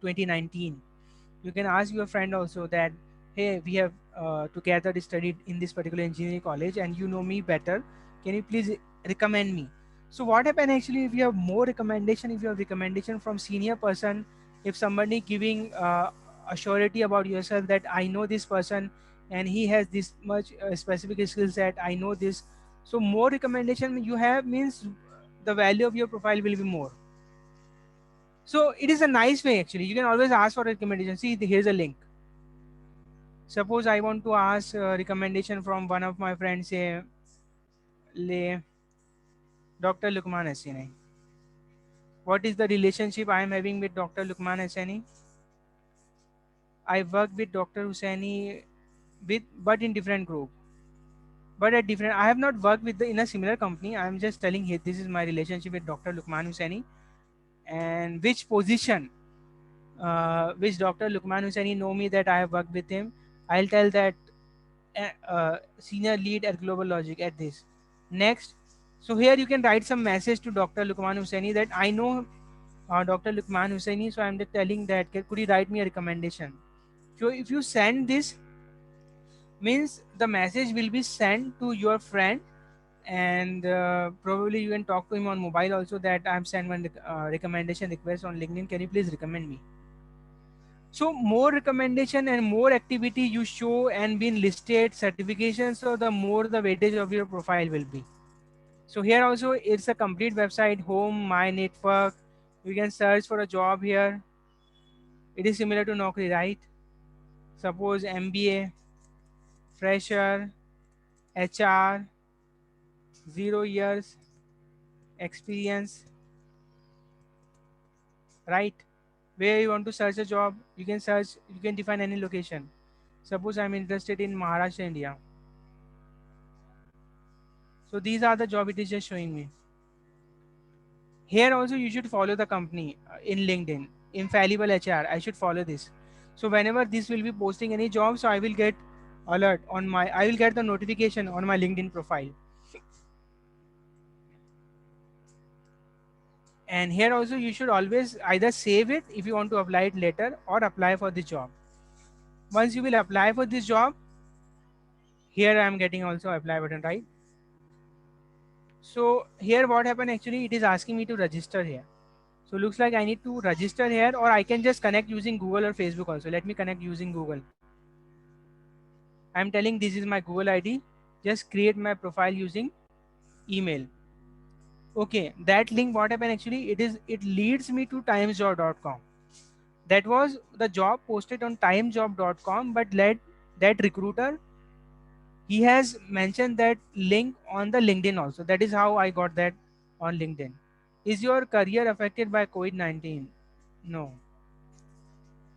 2019, you can ask your friend also that, hey, we have together studied in this particular engineering college and you know me better, can you please recommend me? So what happen, actually, if you have more recommendation, if you have recommendation from senior person, if somebody giving a surety about yourself that I know this person and he has this much specific skill set, I know this. So more recommendation you have means the value of your profile will be more. So it is a nice way, actually. You can always ask for recommendation. See, here's a link. Suppose I want to ask recommendation from one of my friends, say, Dr. Lukman Hassani. What is the relationship I am having with Dr. Lukman Hassani? I work with Dr. Hussaini but in different group. But at different, I have not worked with in a similar company. I am just telling here this is my relationship with Dr. Lukman Hussaini, and which position, which Dr. Lukman Hussaini know me that I have worked with him. I'll tell that senior lead at Global Logic at this. Next, so here you can write some message to Dr. Lukman Hussaini that I know Dr. Lukman Hussaini, so I'm just telling that could you write me a recommendation? So if you send this, means the message will be sent to your friend, and probably you can talk to him on mobile also that I'm sent one recommendation request on LinkedIn. Can you please recommend me? So more recommendation and more activity you show and being listed certifications, so the more the weightage of your profile will be. So here also it's a complete website, home, my network. You can search for a job here. It is similar to Naukri, right? Suppose MBA, fresher, HR, 0 years experience, right? Where you want to search a job, you can search, you can define any location. Suppose I'm interested in Maharashtra, India. So these are the job it is just showing me. Here also you should follow the company in LinkedIn, Infallible HR. I should follow this. So whenever this will be posting any job, so I will get alert on my, I will get the notification on my LinkedIn profile. And here also you should always either save it if you want to apply it later or apply for the job. Once you will apply for this job, here I am getting also apply button, right? So here what happened, actually it is asking me to register here. So looks like I need to register here, or I can just connect using Google or Facebook also. Let me connect using Google. I'm telling this is my Google ID. Just create my profile using email. Okay, that link, what happened actually, it leads me to timesjob.com. That was the job posted on timejob.com, but let that recruiter, he has mentioned that link on the LinkedIn also. That is how I got that on LinkedIn. Is your career affected by COVID-19? No.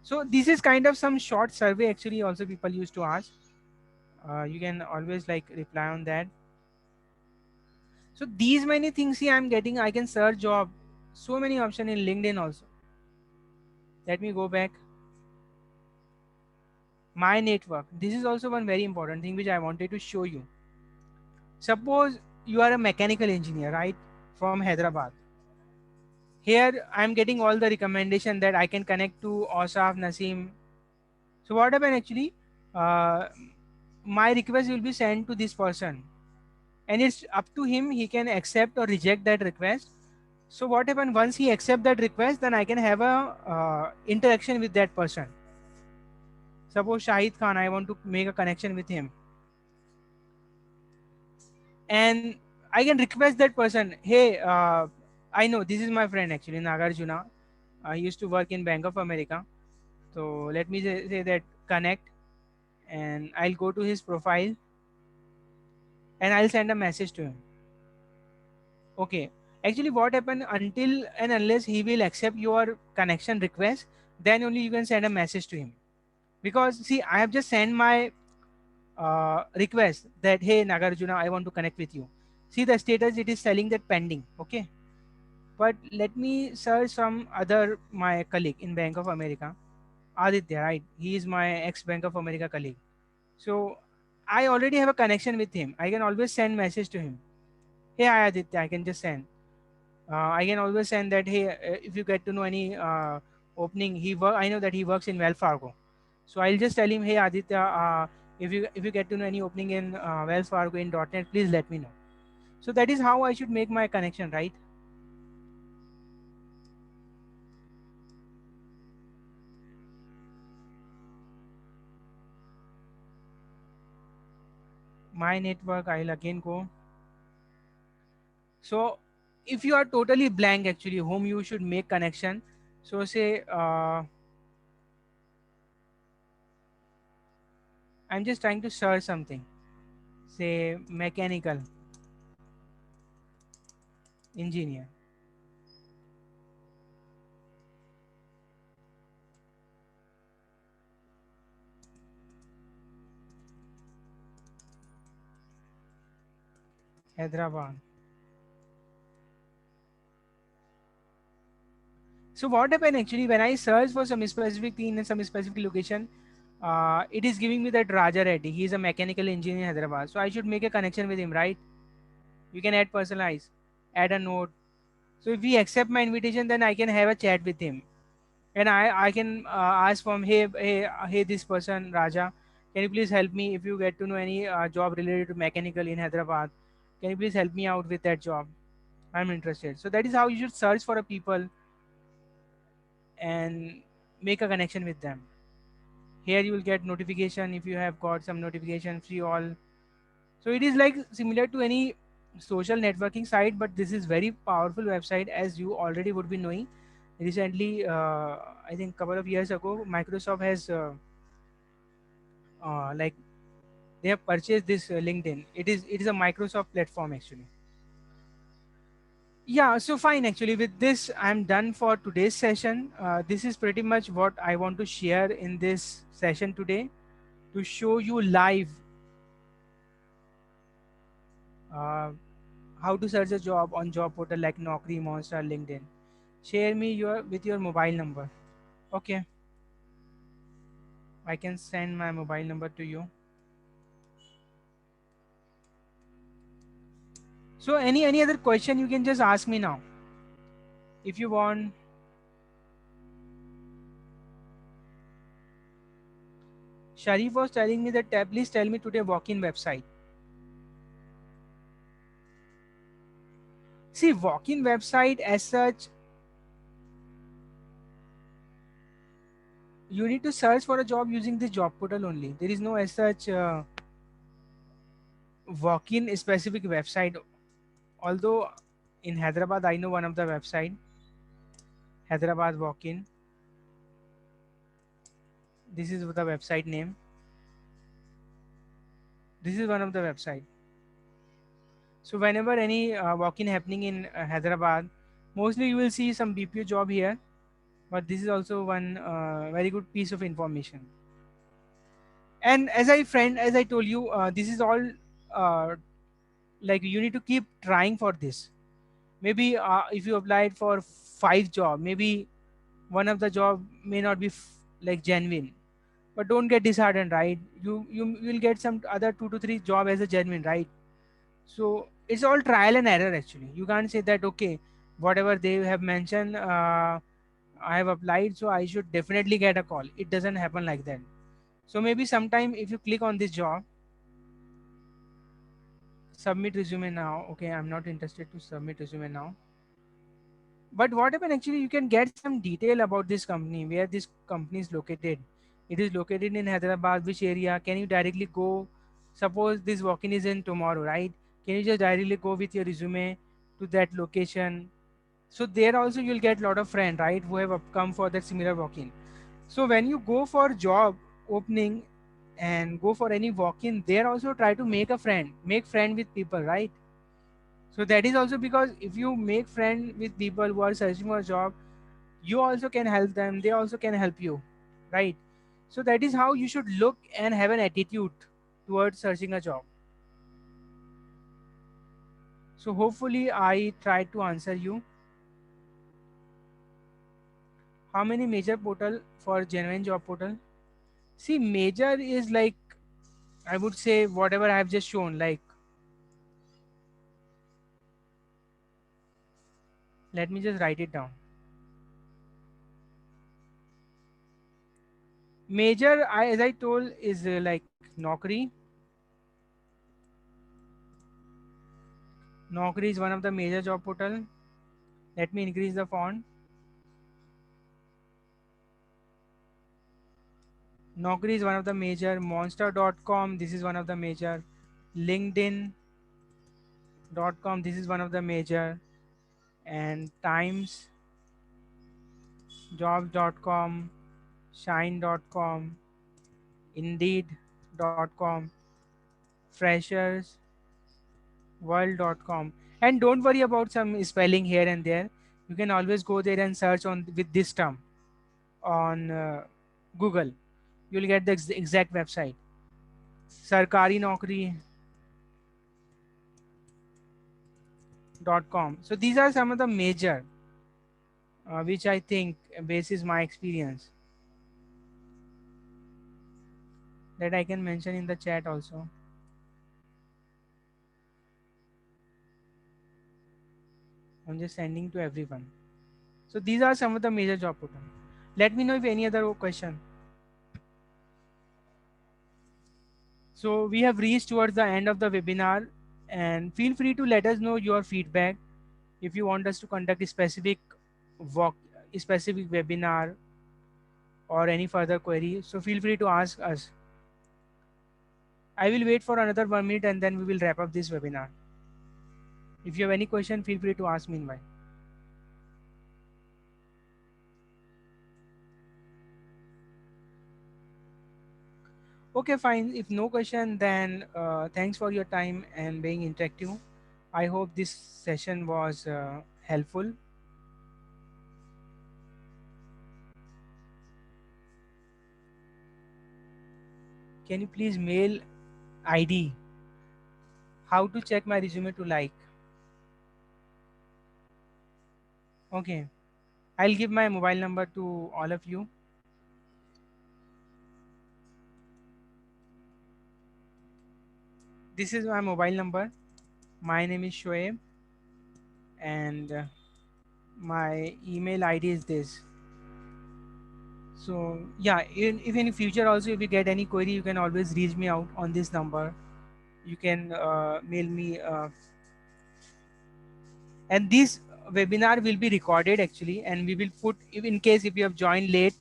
So this is kind of some short survey actually also people used to ask. You can always like reply on that. So these many things, see, I'm getting, I can search job, so many option in LinkedIn also. Let me go back. My network. This is also one very important thing which I wanted to show you. Suppose you are a mechanical engineer, right? From Hyderabad. Here I'm getting all the recommendation that I can connect to Osaf Nasim. So what happened actually? Uh, my request will be sent to this person, and it's up to him. He can accept or reject that request. So what happened once he accept that request, then I can have a interaction with that person. Suppose Shahid Khan, I want to make a connection with him, and I can request that person, hey, I know this is my friend actually, Nagarjuna. He used to work in Bank of America. So let me say that connect, and I'll go to his profile and I'll send a message to him. Okay. Actually, what happened, until and unless he will accept your connection request, then only you can send a message to him. Because see, I have just sent my request that hey Nagarjuna, I want to connect with you. See the status, it is telling that pending. Okay. But let me search some other my colleague in Bank of America, Aditya, right? He is my ex Bank of America colleague. So I already have a connection with him. I can always send message to him. Hey Aditya, I can just send. I can always send that hey, if you get to know any opening, I know that he works in Wells Fargo, so I'll just tell him, hey Aditya, if you get to know any opening in Wells Fargo in .NET, please let me know. So that is how I should make my connection, right? My network, I'll again go. So if you are totally blank, actually, whom you should make connection. So say I'm just trying to search something. Say mechanical engineer, Hyderabad. So what happened actually when I search for some specific thing in some specific location, it is giving me that Raja Reddy. He is a mechanical engineer in Hyderabad. So I should make a connection with him, right? You can add personalize, add a note. So if he accept my invitation, then I can have a chat with him, and I can ask from hey this person Raja, can you please help me if you get to know any job related to mechanical in Hyderabad? Can you please help me out with that job? I'm interested. So that is how you should search for a people and make a connection with them. Here you will get notification if you have got some notification free all. So it is like similar to any social networking site, but this is very powerful website, as you already would be knowing. Recently, I think couple of years ago, Microsoft has like they have purchased this LinkedIn. It is a Microsoft platform actually. Yeah, so fine. Actually, with this, I'm done for today's session. This is pretty much what I want to share in this session today, to show you live uh, how to search a job on job portal like Naukri, Monster, LinkedIn. Share me your with your mobile number. Okay, I can send my mobile number to you. So any other question you can just ask me now if you want. Sharif was telling me that please tell me today walk-in website. See, walk-in website as such, you need to search for a job using the job portal only. There is no as such walk-in specific website. Although in Hyderabad, I know one of the website, Hyderabad Walk-in. This is the website name. This is one of the website. So whenever any walk-in happening in Hyderabad, mostly you will see some BPO job here. But this is also one very good piece of information. And as I told you, this is all uh, like you need to keep trying for this. Maybe if you applied for 5 job, maybe one of the job may not be like genuine, but don't get disheartened, right? You will get some other 2 to 3 job as a genuine, right? So it's all trial and error actually. You can't say that okay, whatever they have mentioned, I have applied, so I should definitely get a call. It doesn't happen like that. So maybe sometime if you click on this job, submit resume now. Okay, I'm not interested to submit resume now. But what happened actually, you can get some detail about this company, where this company is located. It is located in Hyderabad, which area? Can you directly go? Suppose this walk-in is in tomorrow, right? Can you just directly go with your resume to that location? So there also you'll get a lot of friends, right, who have come for that similar walk-in. So when you go for job opening and go for any walk-in, there also try to make friend with people, right? So that is also because if you make friend with people who are searching for a job, you also can help them. They also can help you, right? So that is how you should look and have an attitude towards searching a job. So hopefully I tried to answer you. How many major portal for genuine job portal? See, major is like, I would say whatever I have just shown. Like, let me just write it down. Major, as I told, is like Naukri. Naukri is one of the major job portal. Let me increase the font. Naukri is one of the major. Monster.com, this is one of the major. LinkedIn.com, this is one of the major. And Times, Jobs.com, Shine.com, Indeed.com, Freshers, World.com. And don't worry about some spelling here and there. You can always go there and search on with this term on Google. You'll get the exact website. Sarkari.com. So these are some of the major, which I think, basis my experience, that I can mention in the chat also. I'm just sending to everyone. So these are some of the major job portal. Let me know if any other question. So we have reached towards the end of the webinar, and feel free to let us know your feedback if you want us to conduct a walk, specific webinar or any further query. So feel free to ask us. I will wait for another 1 minute and then we will wrap up this webinar. If you have any question, feel free to ask meanwhile. Okay, fine. If no question, then thanks for your time and being interactive. I hope this session was helpful. Can you please mail ID? How to check my resume to like? Okay, I'll give my mobile number to all of you. This is my mobile number. My name is Shoaib, and my email ID is this. So yeah, if in future also if you get any query, you can always reach me out on this number. You can mail me, and this webinar will be recorded actually, and we will put, if in case if you have joined late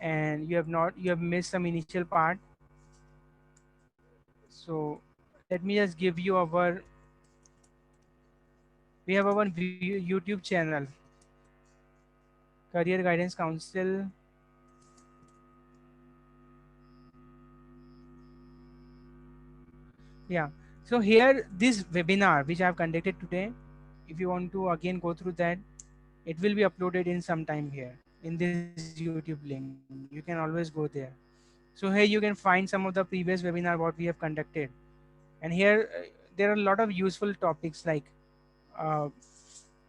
and you have missed some initial part. So let me just give you our We have our YouTube channel, Career Guidance Council. Yeah. So here, this webinar which I have conducted today, if you want to again go through that, it will be uploaded in some time here in this YouTube link. You can always go there. So here you can find some of the previous webinar what we have conducted, and here there are a lot of useful topics like uh,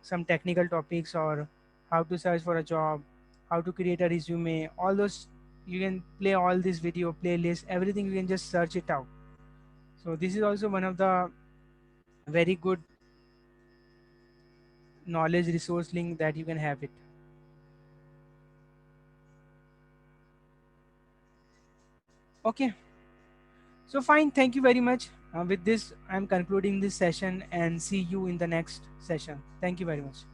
some technical topics, or how to search for a job, how to create a resume, all those. You can play all this video playlist, everything. You can just search it out. So this is also one of the very good knowledge resource link that you can have it. Okay, so fine, thank you very much. With this I'm concluding this session, and see you in the next session. Thank you very much.